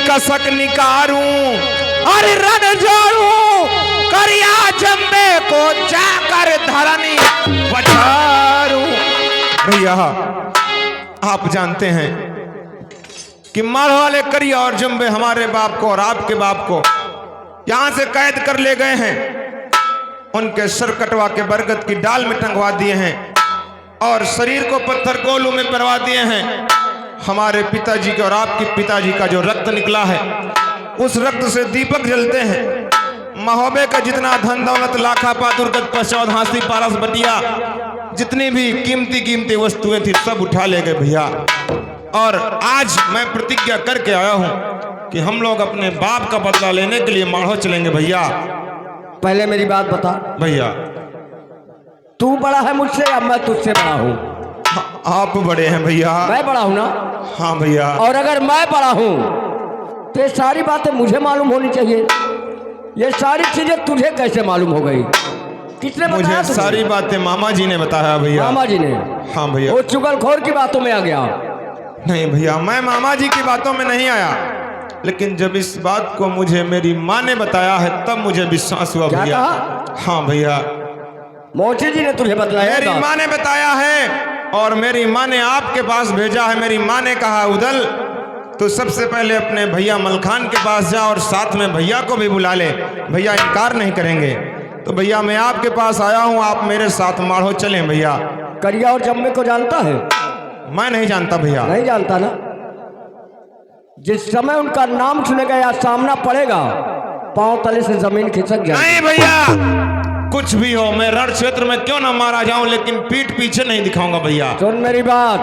कसक निकारूं और रण जोड़ूं, करिया जंबे को जाकर धरनी पछारूं। भैया आप जानते हैं कि मार वाले करिया और जंबे हमारे बाप को और आपके बाप को यहां से कैद कर ले गए हैं। उनके सर कटवा के बरगद की डाल में टंगवा दिए हैं और शरीर को पत्थर गोलू में परवा दिए हैं। हमारे पिताजी के और आपके पिताजी का जो रक्त निकला है, उस रक्त से दीपक जलते हैं। महोबे का जितना धन दौलत, लाखा पातुरगत पशौद हांसी पारस बटिया, जितनी भी कीमती कीमती वस्तुएं थी सब उठा ले गए भैया। और आज मैं प्रतिज्ञा करके आया हूं कि हम लोग अपने बाप का बदला लेने के लिए माढ़ो चलेंगे भैया। पहले मेरी बात बता भैया, तू बड़ा है मुझसे या मैं तुझसे बड़ा हूँ? आप बड़े हैं भैया। मैं बड़ा हूँ ना? हाँ भैया। और अगर मैं बड़ा हूँ तो ये सारी बातें मुझे मालूम होनी चाहिए। ये सारी चीजें तुझे कैसे मालूम हो गई? किसने बताया? मुझे सारी बातें मामा जी ने बताया भैया। मामा जी ने? हाँ भैया। वो चुगलखोर की बातों में आ गया? नहीं भैया, मैं मामा जी की बातों में नहीं आया, लेकिन जब इस बात को मुझे मेरी माँ ने बताया है तब मुझे विश्वास हुआ भैया। हाँ भैया, मोची जी ने तुझे बताया? मेरी माँ ने बताया है और मेरी माँ ने आपके पास भेजा है। मेरी माँ ने कहा उदल तो सबसे पहले अपने भैया मलखान के पास जा और साथ में भैया को भी बुला ले, भैया इनकार नहीं करेंगे। तो भैया मैं आपके पास आया हूँ, आप मेरे साथ माढ़ो चलें भैया। करिया और जम्मे को जानता है? मैं नहीं जानता भैया। नहीं जानता ना? जिस समय उनका नाम सुनेगा या सामना पड़ेगा, पांव तले से जमीन खिसक जाए। नहीं भैया, कुछ भी हो, मैं रण क्षेत्र में क्यों ना मारा जाऊं, लेकिन पीठ पीछे नहीं दिखाऊंगा भैया। सुन मेरी बात,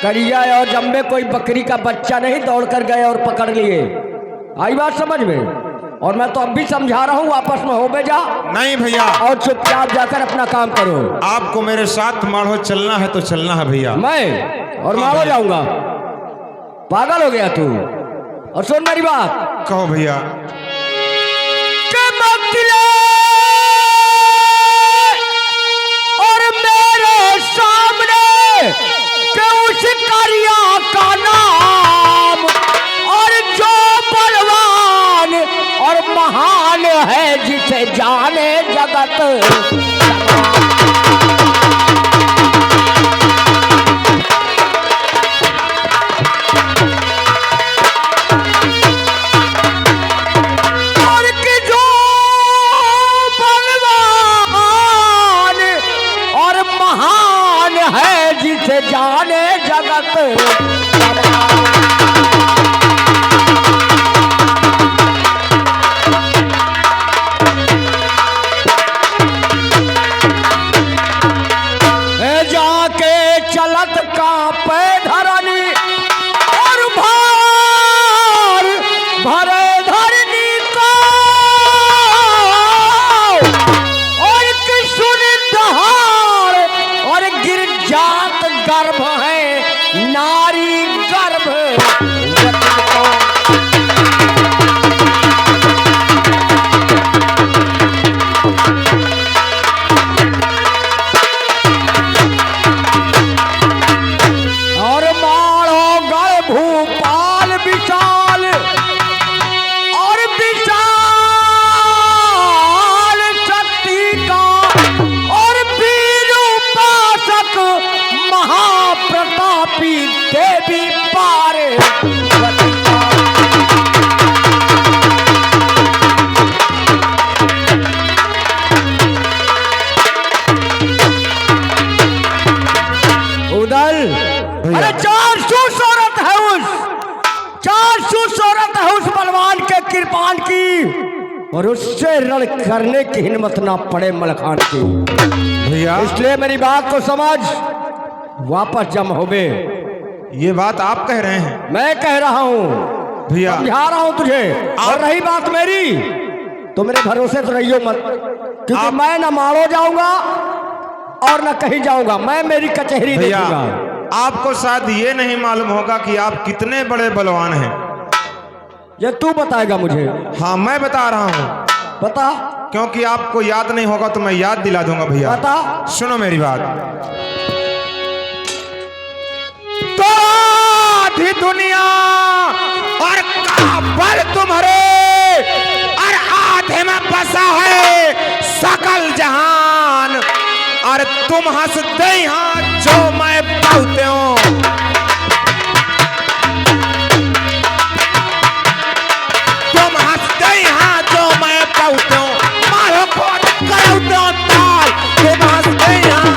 करिया और जम्बे कोई बकरी का बच्चा नहीं दौड़ कर गए और पकड़ लिए। आई बात समझ में? और मैं तो अब भी समझा रहा हूँ, आपस में हो बे जा। नहीं भैया। और चुपचाप जाकर अपना काम करो। आपको मेरे साथ माढ़ो चलना है तो चलना है भैया। मैं और माढ़ो जाऊंगा? पागल हो गया तू? और सुन मेरी बात। कहो भैया। उस करिया का नाम और जो बलवान और महान है जिसे जाने जगत। जिसे जाने जगत। जाके चलत कांपे धरनी और भार भरे धरनी को, और किशुन दहाड़ और गिर जात गर्भ है नारी गर्भ। और मारो गढ़ भूपाल विशाल और विशाल शक्ति का और वीर उपासक महाप्रतापी देवी पारे। उदल, अरे 400 शोहरत है उस 400 शोहरत है उस बलवान के कृपान की, और उससे रण करने की हिम्मत ना पड़े मलखान की भैया। इसलिए मेरी बात को समझ, वापस जम होबे। ये बात आप कह रहे हैं? मैं कह रहा हूँ भैया, समझा रहा हूँ तुझे। और रही बात मेरी, तो मेरे भरोसे तो रहियो मत, क्योंकि मैं ना मारो जाऊंगा और ना कहीं जाऊंगा, मैं मेरी कचहरी भैया देखूंगा। आपको शायद ये नहीं मालूम होगा कि आप कितने बड़े बलवान हैं। ये तू बताएगा मुझे? हाँ मैं बता रहा हूँ, बता। क्योंकि आपको याद नहीं होगा तो मैं याद दिला दूंगा भैया। बता। सुनो मेरी बात। तो आधी दुनिया और काबल तुम्हारे और आधे में बसा है सकल जहान, और तुम हंसते यहाँ जो मैं पाते हूँ। तुम हंसते यहाँ जो मैं पाते हूँ, मारो खोट करते हो ताल, तुम हंसते यहाँ।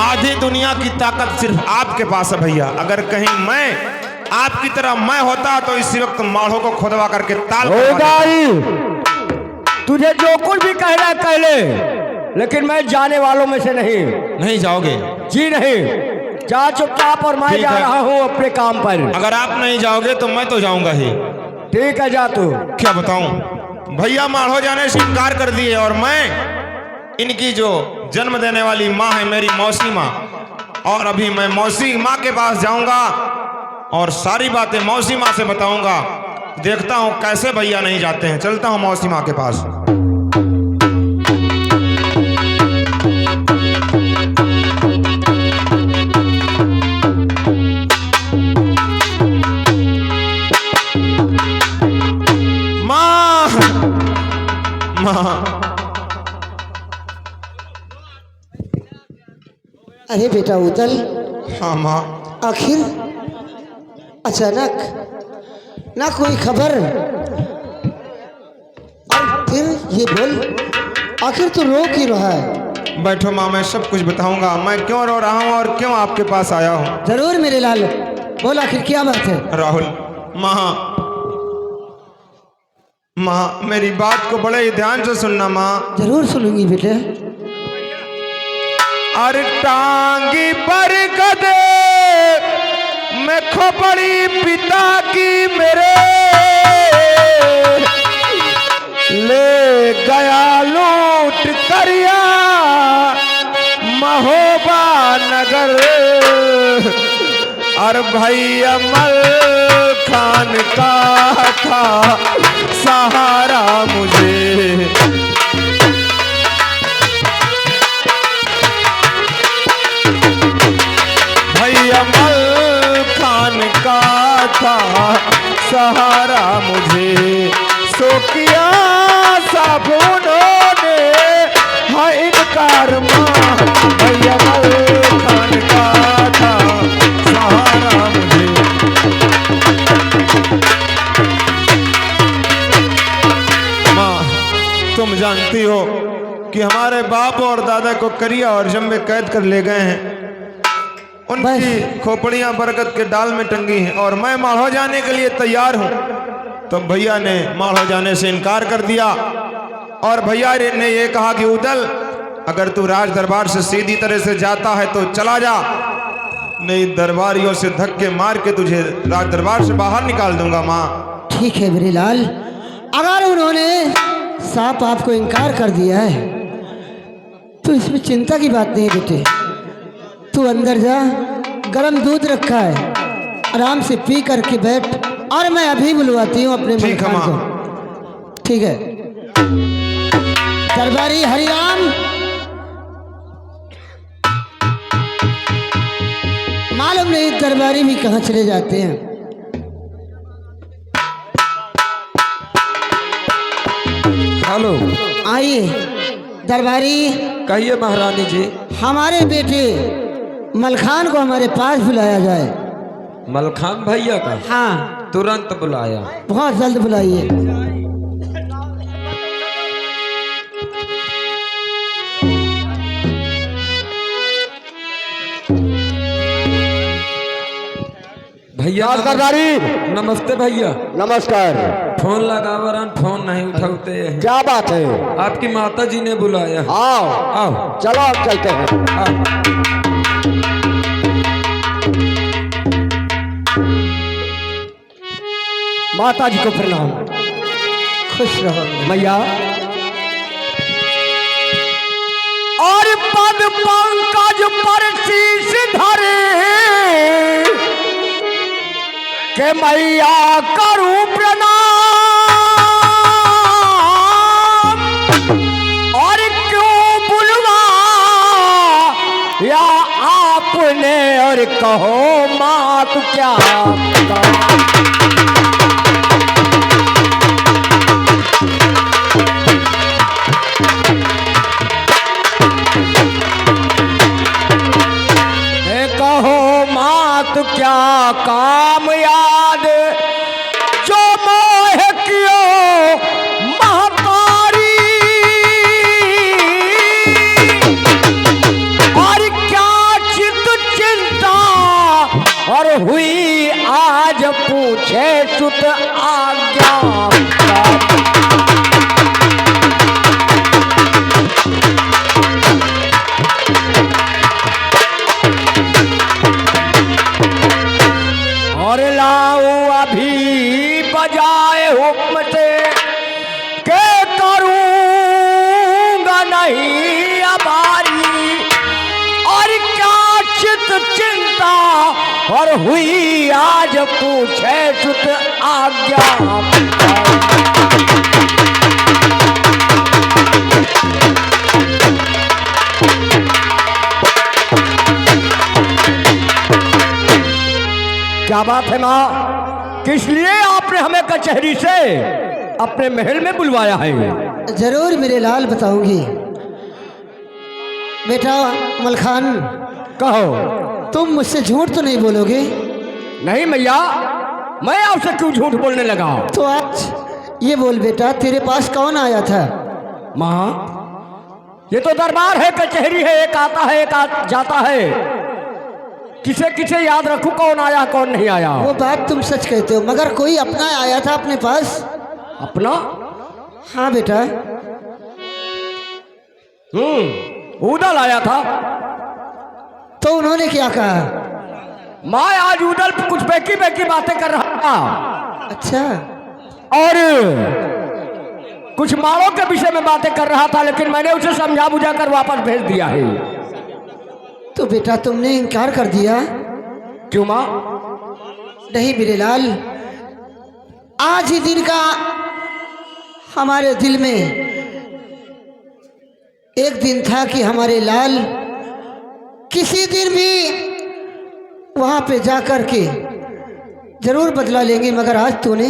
आधी दुनिया की ताकत सिर्फ आपके पास है भैया। अगर कहीं मैं आपकी तरह मैं होता तो इसी वक्त माढ़ों को खोदवा करके ताल होगा ही। तुझे जो कुछ भी कहना है कह ले, लेकिन मैं जाने वालों में से नहीं जाओगे? जी नहीं, जा चुपचाप, और मैं ठीक जा है। रहा हूँ अपने काम पर। अगर आप नहीं जाओगे तो मैं तो जाऊंगा ही। ठीक है, जा तू। क्या बताऊं, भैया माढ़ो जाने से इनकार कर दिए, और मैं इनकी जो जन्म देने वाली माँ है मेरी मौसी माँ, और अभी मैं मौसी माँ के पास जाऊंगा और सारी बातें मौसी माँ से बताऊंगा। देखता हूं कैसे भैया नहीं जाते हैं। चलता हूं मौसी माँ के पास। माँ, माँ, अरे बेटा उदल, हाँ माँ। आखिर अचानक ना कोई खबर, और फिर ये बोल, आखिर तो रो क्यों रहा है? बैठो माँ, मैं सब कुछ बताऊंगा मैं क्यों रो रहा हूँ और क्यों आपके पास आया हूँ। जरूर मेरे लाल, बोल आखिर क्या बात है? राहुल, माँ, माँ मेरी बात को बड़े ही ध्यान से सुनना माँ। जरूर सुनूंगी बेटे। अरे टांगी पर गदे मैं खोपड़ी पिता की मेरे, ले गया लूट करिया महोबा नगर, और भाई अमल खान का था सहारा मुझे। भाई अमल खान का था सहारा मुझे, सो किया सब उन्होंने है इनकार माँ। भाई अमल खान का था सहारा मुझे। माँ तुम जानती हो कि हमारे बाप और दादा को करिया और जम्बे कैद कर ले गए हैं। उनकी खोपड़ियां बरगद के डाल में टंगी हैं और मैं माढ़ो जाने के लिए तैयार हूं। तो भैया ने माढ़ो जाने से इनकार कर दिया, और भैया ने ये कहा कि उदल अगर तू राज दरबार से सीधी तरह से जाता है तो चला जा, नहीं दरबारियों से धक्के मार के तुझे राज दरबार से बाहर निकाल दूंगा। माँ ठीक है मेरे लाल, अगर उन्होंने साफ आपको इनकार कर दिया है तो इसमें चिंता की बात नहीं है बेटे। तू अंदर जा, गरम दूध रखा है, आराम से पी करके बैठ, और मैं अभी बुलवाती हूँ अपने ठीक है मलिकान माँ। को। ठीक है दरबारी हरिराम, मालूम नहीं दरबारी भी कहाँ चले जाते हैं। हेलो, आइए दरबारी। कहिए महारानी जी। हमारे बेटे मलखान को हमारे पास बुलाया जाए। मलखान भैया का? हाँ, तुरंत बुलाया। बहुत जल्द बुलाइए। भैया सरदारी नमस्ते भैया। नमस्कार। फोन लगावरन फोन नहीं उठाते हैं। क्या बात है? आपकी माता जी ने बुलाया। आओ आओ चलो अब चलते हैं। आओ। माता जी को प्रणाम। खुश रहो। मैया और पद पंकज पर शीश धरे के मैया करूं प्रणाम। और क्यों बुलवा या आपने और कहो माँ तू क्या क्या काम याद जो मोह कियो महतारी। और क्या चित चिंता और हुई आज पूछे सुत आज्ञा। और लाओ अभी बजाए हुक्म से के करूंगा नहीं अबारी। और क्या चित चिंता और हुई आज पूछे सुत आज्ञा। क्या बात है माँ, किस लिए आपने हमें कचहरी से अपने महल में बुलवाया है? जरूर मेरे लाल बताऊंगी। बेटा मलखान, कहो। तुम मुझसे झूठ तो नहीं बोलोगे? नहीं मैया, मैं आपसे क्यों झूठ बोलने लगा? तो आज ये बोल बेटा, तेरे पास कौन आया था? माँ, ये तो दरबार है, कचहरी है, एक आता है एक जाता है। किसे किसे याद रखूं कौन आया कौन नहीं आया? वो बात तुम सच कहते हो, मगर कोई अपना आया था अपने पास? अपना? हाँ बेटा। उदल आया था। तो उन्होंने क्या कहा? मैं आज उदल कुछ बेकी बेकी बातें कर रहा था। अच्छा। और कुछ माड़ों के विषय में बातें कर रहा था, लेकिन मैंने उसे समझा बुझा कर वापस भेज दिया है। तो बेटा तुमने इनकार कर दिया? क्यों माँ? नहीं मेरे लाल, आज ही दिन का हमारे दिल में एक दिन था कि हमारे लाल किसी दिन भी वहां पे जाकर के जरूर बदला लेंगे, मगर आज तूने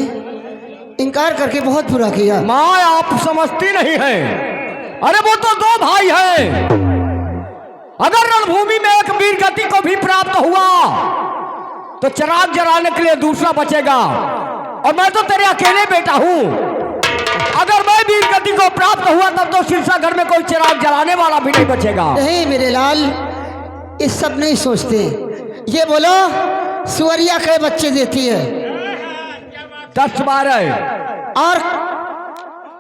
इनकार करके बहुत बुरा किया। माँ आप समझती नहीं है। अरे वो तो दो भाई हैं। अगर रणभूमि में एक वीर गति को भी प्राप्त हुआ तो चिराग जलाने के लिए दूसरा बचेगा, और मैं तो तेरे अकेले बेटा हूं। अगर मैं वीर गति को प्राप्त हुआ तब तो सिरसा घर में कोई चिराग जलाने वाला भी नहीं बचेगा। नहीं मेरे लाल, ये सब नहीं सोचते। ये बोलो, सुअरिया के बच्चे देती है? 10-12।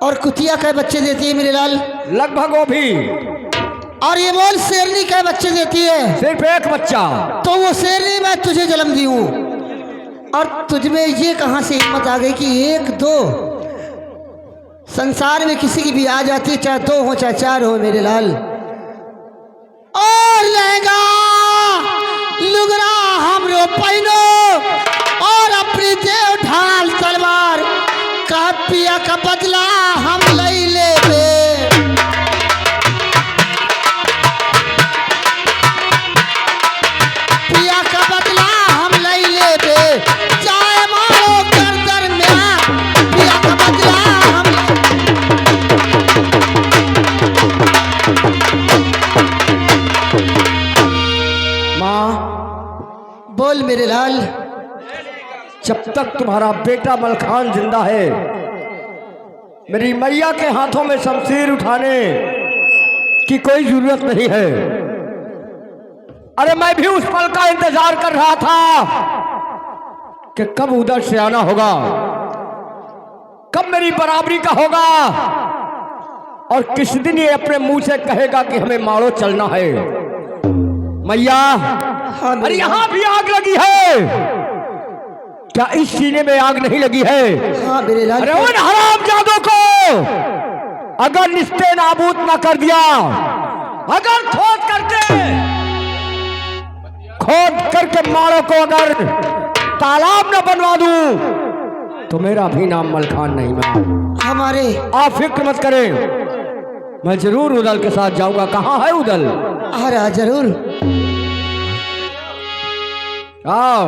और कुतिया के बच्चे देती है मेरे लाल? लगभग वो भी। और ये बोल, शेरनी के बच्चे देती है? सिर्फ एक बच्चा। तो वो शेरनी मैं तुझे जन्म दी हूं, और तुझमें ये कहां से हिम्मत आ गई कि 1-2 संसार में किसी की भी आ जाती, चाहे 2 हो चाहे 4 हो मेरे लाल। और लहंगा लुगरा हमरो पहनो और अपनी देव ढाल तलवार का पिया का बदला हम लई लेबे। पिया का बदला हम लई लेबे, चाहे मारो कर में, पिया का बदला हम। माँ बोल मेरे लाल। जब तक तुम्हारा बेटा मलखान जिंदा है, मेरी मैया के हाथों में शमशीर उठाने की कोई जरूरत नहीं है। अरे मैं भी उस पल का इंतजार कर रहा था कि कब उधर से आना होगा, कब मेरी बराबरी का होगा, और किस दिन ये अपने मुंह से कहेगा कि हमें मारो चलना है। मैया, हाँ अरे यहां भी आग लगी है। क्या इस सीने में आग नहीं लगी है? हाँ मेरे लाल। अरे उन हरामजादों को अगर निस्ते नाबूद ना कर दिया, अगर खोद करके मारो को अगर तालाब न बनवा दूं तो मेरा भी नाम मलखान नहीं। मैं हमारे आप फिक्र मत करें, मैं जरूर उदल के साथ जाऊंगा। कहाँ है उदल? आ रहा जरूर। आओ।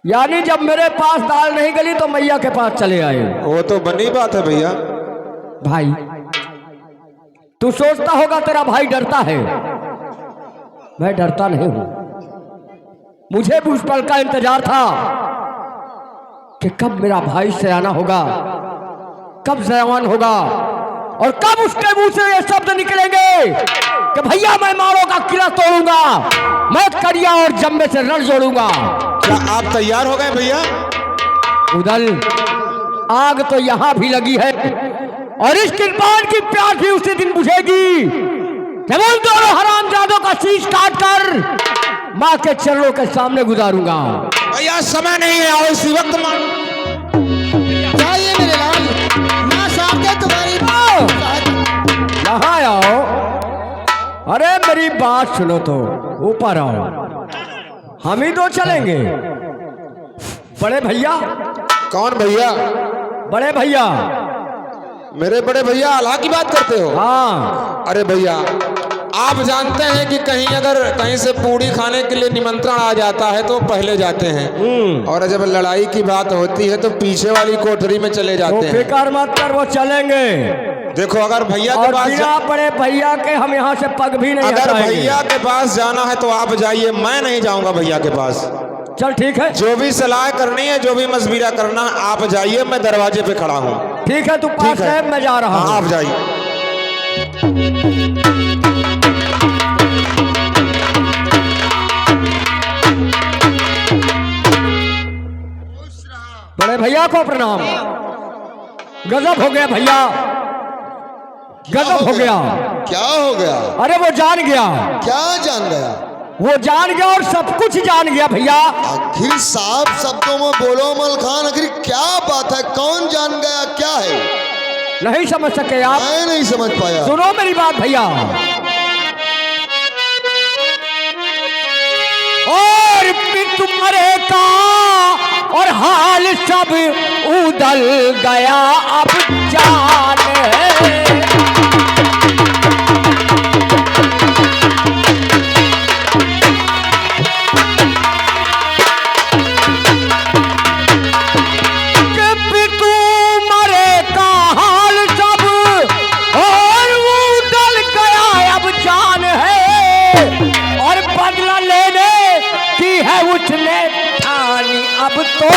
यानी जब मेरे पास दाल नहीं गली तो मैया के पास चले आए। वो तो बनी बात है भैया। भाई तू सोचता होगा तेरा भाई डरता है, मैं डरता नहीं हूं। मुझे भी उस पल का इंतजार था कि कब मेरा भाई सयाना होगा, कब जवान होगा और कब उसके मुंह से ये शब्द निकलेंगे कि भैया मैं मारो का किला तोड़ूंगा, मैं करिया और जम्बे से रण जोड़ूंगा। क्या आप तैयार हो गए भैया? उदल, आग तो यहां भी लगी है और इस कृपाण की प्यास भी उसी दिन बुझेगी जब उन दोनों हरामजादों का शीश काट कर मां के चरणों के सामने गुजारूंगा। भैया समय नहीं है, आओ इसी वक्त जाइए मेरे लाल, ना सामने तुम्हारी यहाँ आओ। अरे मेरी बात सुनो तो, ऊपर आओ, हम ही दो चलेंगे। बड़े भैया। कौन भैया? बड़े भैया। मेरे बड़े भैया अल्लाह की बात करते हो? हाँ। अरे भैया, आप जानते हैं कि कहीं से पूड़ी खाने के लिए निमंत्रण आ जाता है तो पहले जाते हैं, और जब लड़ाई की बात होती है तो पीछे वाली कोठरी में चले जाते हैं। फिक्र मत कर, वो चलेंगे। देखो अगर भैया के पास बिना बड़े भैया के हम यहाँ से पग भी नहीं अगर हटाएंगे। भैया के पास जाना है तो आप जाइए, मैं नहीं जाऊंगा भैया के पास। चल ठीक है, जो भी सलाह करनी है, जो भी मशविरा करना है, आप जाइए, मैं दरवाजे पे खड़ा हूँ। ठीक है, तू पास है, मैं जा रहा हूँ। आप जाइए। बड़े भैया को प्रणाम। गजब हो गया भैया, गजब हो गया। क्या हो गया? अरे वो जान गया। क्या जान गया? वो जान गया और सब कुछ जान गया भैया। आखिर साफ शब्दों में बोलो मलखान, आखिर क्या बात है? कौन जान गया? क्या है? नहीं समझ सके आप? मैं नहीं समझ पाया। सुनो मेरी बात भैया। और तुम्हारे का और हाल सब उदल गया अब जान है। उसने ठानी अब तो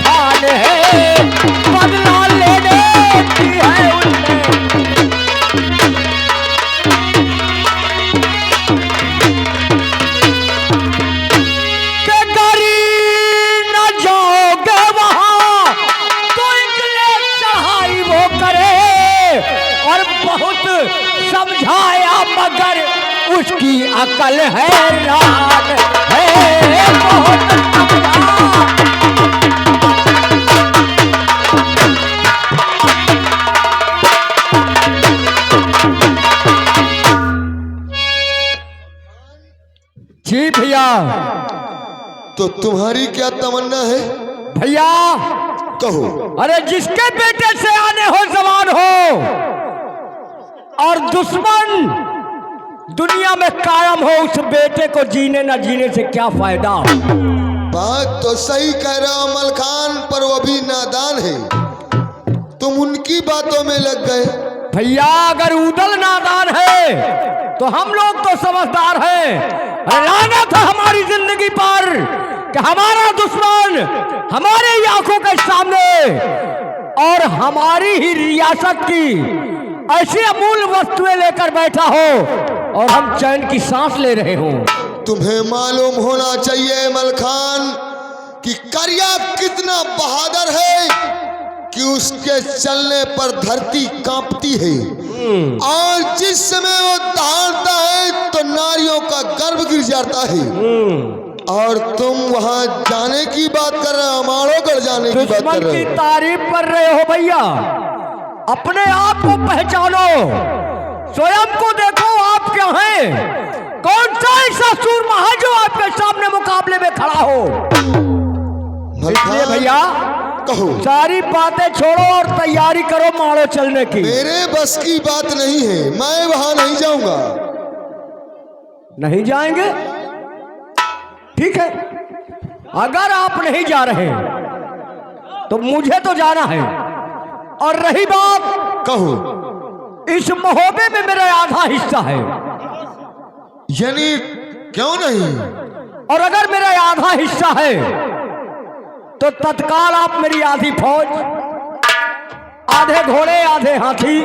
ठान है, बदला लेने की है उसने। के गरी न जाओगे वहां तो इकले चढ़ाई वो करे, और बहुत समझाया मगर उसकी अकल हैरान है। बहुत जी भैया। तो तुम्हारी क्या तमन्ना है भैया कहो? अरे जिसके बेटे से आने हो जवान हो और दुश्मन दुनिया में कायम हो, उस बेटे को जीने न जीने से क्या फायदा? बात तो सही कह रहे हो मलखान, पर वो भी नादान है, तुम उनकी बातों में लग गए। भैया अगर उदल नादान है तो हम लोग तो समझदार हैं। अरे लानत है हमारी जिंदगी पर कि हमारा दुश्मन हमारे ही आंखों के सामने और हमारी ही रियासत की ऐसी अमूल्य वस्तुएं लेकर बैठा हो और हम चैन की सांस ले रहे हो। तुम्हें मालूम होना चाहिए मलखान कि करिया कितना बहादुर है कि उसके चलने पर धरती कांपती है, और जिस समय वो दहाड़ता है तो नारियों का गर्भ गिर जाता है। और तुम वहां जाने की बात कर रहे हो, माड़ोगढ़ जाने की बात दुश्मन कर की रहे हो। तारीफ कर रहे हो भैया। अपने आप को पहचानो, स्वयं को देखो आप क्या हैं। कौन सा ऐसा सूरमा है जो आपके सामने मुकाबले में खड़ा हो। इसलिए भैया कहो, सारी बातें छोड़ो और तैयारी करो माड़ो चलने की। मेरे बस की बात नहीं है, मैं वहां नहीं जाऊंगा। नहीं जाएंगे? ठीक है, अगर आप नहीं जा रहे तो मुझे तो जाना है। और रही बात, कहो, इस महोबे में मेरा आधा हिस्सा है। यानी क्यों नहीं? और अगर मेरा आधा हिस्सा है तो तत्काल आप मेरी आधी फौज, आधे घोड़े, आधे हाथी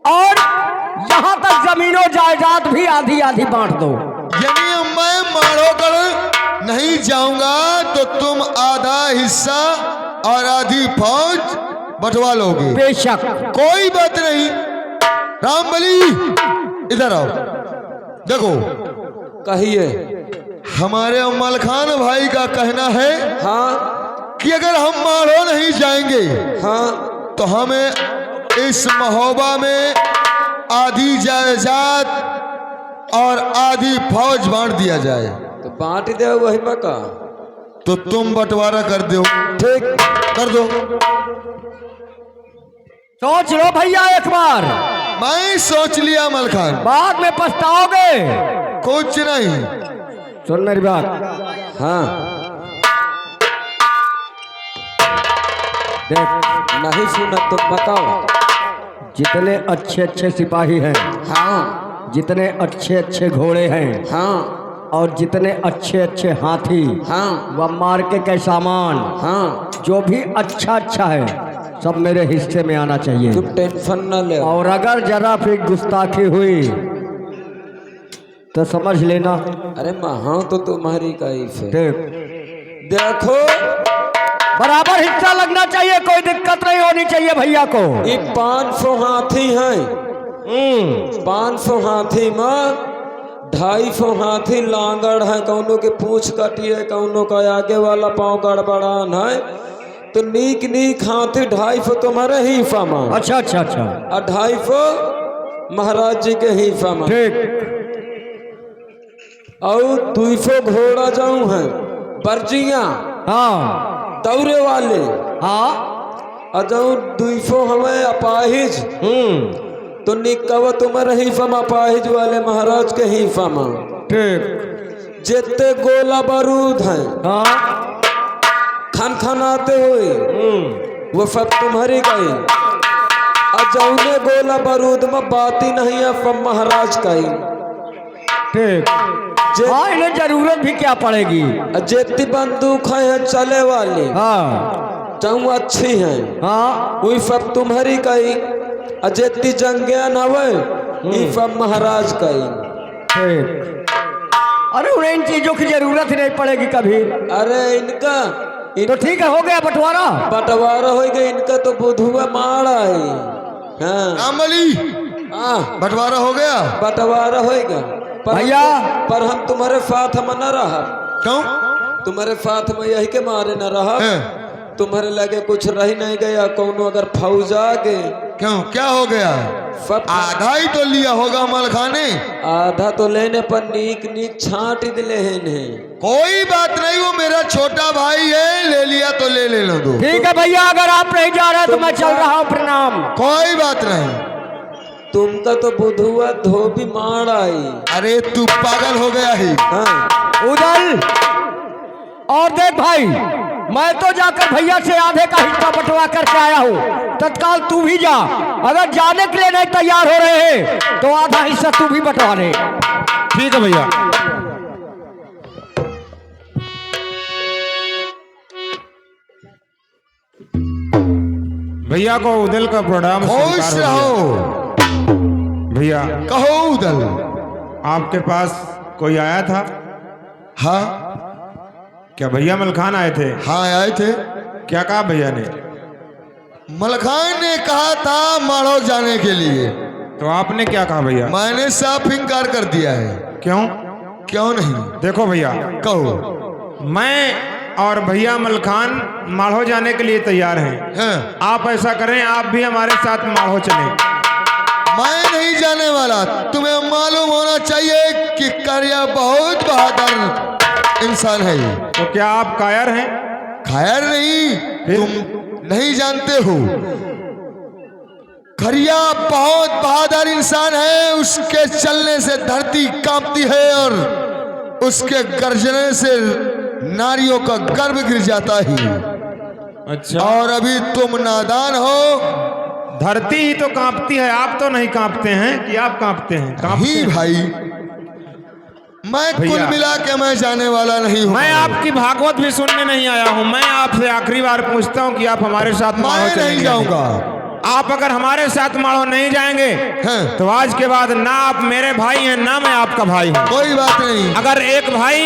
और यहां तक जमीनों जायदाद भी आधी आधी बांट दो। यानी मैं माड़ोगढ़ नहीं जाऊंगा तो तुम आधा हिस्सा और आधी फौज बंटवा लोगे। बेशक। कोई बात नहीं। रामबली इधर आओ, देखो कहिए। हमारे मलखान भाई का कहना है हाँ कि अगर हम माड़ो नहीं जाएंगे हाँ तो हमें इस महोबा में आधी जायदाद और आधी फौज बांट दिया जाए। तो बांट दे वही मका। तो तुम बंटवारा कर दो। ठीक, कर दो। सोच लो भैया एक बार, मैं सोच लिया मलखान, बाद में पछताओगे। कुछ नहीं। सुन मेरी बात, हाँ देख, नहीं सुना तुम बताओ। जितने अच्छे अच्छे सिपाही हैं, हाँ जितने अच्छे अच्छे घोड़े हैं हाँ और जितने अच्छे अच्छे हाथी हाँ व मार्के के सामान, हाँ जो भी अच्छा अच्छा है, सब मेरे हिस्से में आना चाहिए। तुम टेंशन न ले। और अगर जरा फिर गुस्ताखी हुई तो समझ लेना। अरे महा तो तुम्हारी कैफ है। देख, देखो बराबर हिस्सा लगना चाहिए, कोई दिक्कत नहीं होनी चाहिए भैया को। ये 500 हाथी हैं। 500 हाथी में 250 हाथी लांगड़ है। कौनों के पूछ कटी है, कौनों का आगे वाला पाँव गड़बड़ान है। तो नीक नीक हाथी 250 तुम्हारे ही फमा। अच्छा अच्छा अच्छा, और 250 महाराज जी के ही फमा। ठीक। और 200 घोड़ा जाऊं है, बर्जिया हाँ दौरे वाले। हाँ, और जाऊं 200 हमें अपाहिज। तो निकव तुम्हारे ही फमा, अपाहिज वाले महाराज के ही फमा। ठीक। जितने गोला बारूद हैं हाँ, खन खनाते हुए, वो सब तुम्हारी गई। अजौने गोला बारूद में बात ही नहीं है, सब महाराज का ही। ठीक। हाँ, इन्हें जरूरत भी क्या पड़ेगी। जितनी बंदूक है चले वाली, हाँ चाहूँ अच्छी हैं, हाँ, वही सब तुम्हारी का ही। और जितनी जंगियान हवे, ये सब महाराज का ही। ठीक। अरे उन्हें इन चीजों की जरूरत ही नहीं पड़ेगी कभी। अरे इनका तो ठीक है, हो गया बंटवारा। बंटवारा हो गया। इनका तो बुधुआ मारा है। हाँ रामबली, हाँ, बंटवारा हो गया? बंटवारा होएगा। भैया, पर हम तुम्हारे साथ हम न रहा। क्यों? तुम्हारे साथ में यही के मारे न रहा। हैं? तुम्हारे लगे कुछ रह नहीं गया। कौनो अगर फौज आ गए, क्यों, क्या हो गया? सब आधा ही तो लिया होगा मलखाने। आधा तो लेने पर नीक नीक छाट दिले हैं। कोई बात नहीं, वो मेरा छोटा भाई है, ले लिया तो ले लेने दो। ठीक है भैया, अगर आप नहीं जा रहे तो मैं चल रहा हूँ। प्रणाम। कोई बात नहीं। तुमका तो बुधुआ धोबी मार आई। अरे तू पागल हो गया है। हाँ, उदल, और देख भाई, मैं तो जाकर भैया से आधे का हिस्सा बंटवा करके आया हूँ। तत्काल तू भी जा। अगर जाने के लिए नहीं तैयार हो रहे हैं तो आधा हिस्सा तू भी बंटवा ले। ठीक है भैया। भैया को उदल का प्रणाम खुश स्वीकार हो रहो। भैया। कहो उदल। आपके पास कोई आया था? हाँ क्या भैया मलखान आए थे? हाँ आए थे। क्या कहा भैया ने? मलखान ने कहा था माड़ो जाने के लिए। तो आपने क्या कहा भैया? मैंने साफ इनकार कर दिया है। क्यों? क्यों नहीं? देखो भैया, कहो। मैं और भैया मलखान माढ़ो जाने के लिए तैयार हैं। हाँ। आप ऐसा करें, आप भी हमारे साथ माढ़ो चलें। मैं नहीं जाने वाला। तुम्हें मालूम होना चाहिए कि करिया बहुत बहादुर इंसान है। तो क्या आप कायर हैं? खैर नहीं, तुम नहीं जानते हो। खरिया बहुत बहादुर इंसान है। उसके चलने से धरती कांपती है और उसके गर्जने से नारियों का गर्भ गिर जाता है। अच्छा। और अभी तुम नादान हो। धरती ही तो कांपती है, आप तो नहीं कांपते हैं कि आप कांपते हैं? कांपते ही हैं। भाई, मैं कुल भैया, मिला के मैं जाने वाला नहीं हूँ। मैं आपकी भागवत भी सुनने नहीं आया हूँ। मैं आपसे आखिरी बार पूछता हूँ कि आप हमारे साथ माढ़ो मैं चलेंगे? नहीं जाऊंगा। आप अगर हमारे साथ माढ़ो नहीं जाएंगे हाँ। तो आज के बाद ना आप मेरे भाई हैं ना मैं आपका भाई हूँ। कोई बात नहीं। अगर एक भाई,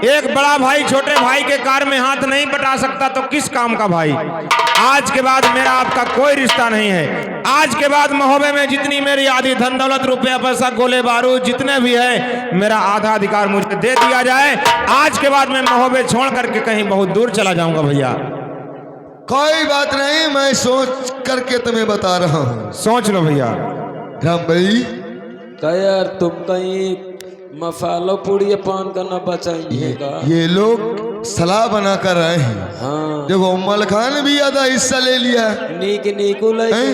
एक बड़ा भाई छोटे भाई के कार में हाथ नहीं बटा सकता तो किस काम का भाई? आज के बाद मेरा आपका कोई रिश्ता नहीं है। आज के बाद महोबे में जितनी मेरी आधी धन दौलत, रुपया पैसा, गोले बारूद जितने भी है, मेरा आधा अधिकार मुझे दे दिया जाए। आज के बाद मैं महोबे छोड़ करके कहीं बहुत दूर चला जाऊंगा भैया। कोई बात नहीं, मैं सोच करके तुम्हें बता रहा हूँ। सोच लो भैया। राम भाई, क्या यार, तुम कहीं मसालो पूड़ी पान करना बचाएंगे? ये लोग सलाह बना कर रहे हैं। हाँ, देखो, मलखान भी आधा हिस्सा ले लिया। नीक नीकू लेके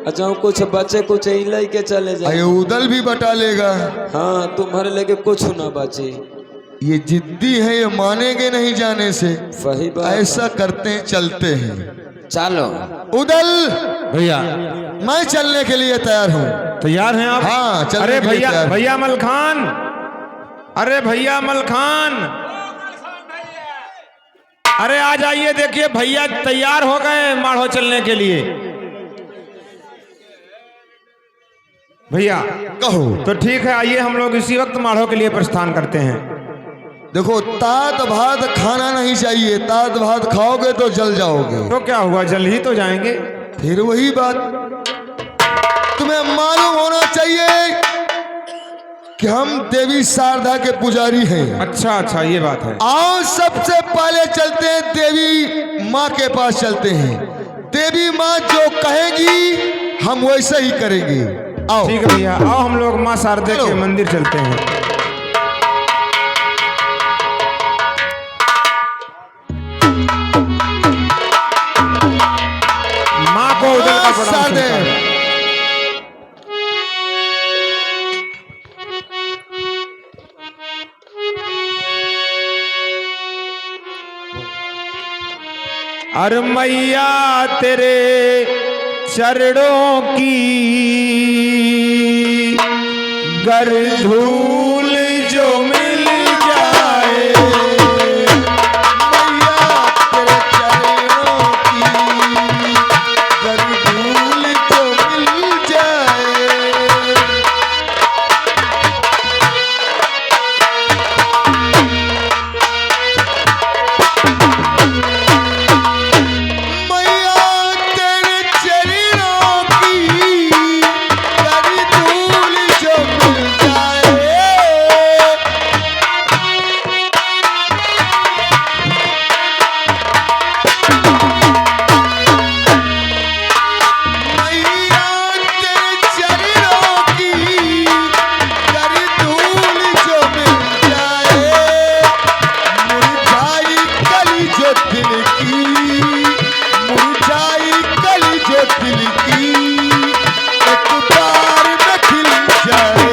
अच्छा, कुछ बचे कुछ ही लेके चले जाए। उदल भी बटा लेगा। हाँ, तुम्हारे लेके कुछ ना बचे। ये जिद्दी है, ये मानेंगे नहीं जाने से। सही बात। ऐसा करते हैं, चलते हैं। चलो उदल, भैया मैं चलने के लिए तैयार हूँ। तैयार हैं आप? हाँ, चलने अरे के लिए भैया, तैयार। भैया मलखान, अरे भैया मलखान, अरे आ जाइए। देखिए भैया तैयार हो गए माढ़ो चलने के लिए। भैया कहो। तो ठीक है, आइए हम लोग इसी वक्त माढ़ो के लिए प्रस्थान करते हैं। देखो, तात भात खाना नहीं चाहिए। तात भात खाओगे तो जल जाओगे। तो क्या हुआ, जल ही तो जाएंगे। फिर वही बात, तुम्हें मालूम होना चाहिए कि हम देवी शारदा के पुजारी हैं। अच्छा अच्छा, ये बात है। आओ, सबसे पहले चलते हैं देवी माँ के पास चलते हैं। देवी माँ जो कहेगी हम वैसा ही करेंगे। आओ। ठीक है भैया, आओ हम लोग माँ शारदा के मंदिर चलते हैं। माँ को उधर का प्रणाम शारदे। करता है। अरे मैया तेरे चरणों की गर धूल जो मिल जाए, मैया तेरे चरणों की गर धूल जो मिल जाए। मैया तेरे चरणों की गर धूल जो मिल जाए। मैया तेरे चरणों की गर धूल जो मिल जाए। मुरझाई कली जो दिल की, मुरझाई कली जो दिल की, एक बार में खिल जाए।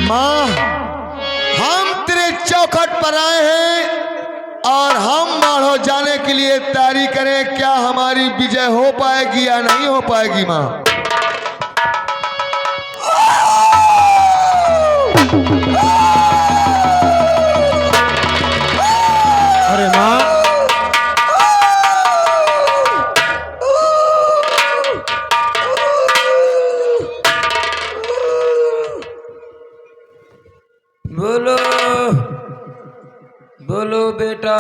माँ, हम तेरे चौखट पर आए हैं और हम माढ़ो जाने के लिए तैयारी करें। क्या हमारी विजय हो पाएगी या नहीं हो पाएगी माँ? अरे माँ, बोलो बोलो बेटा,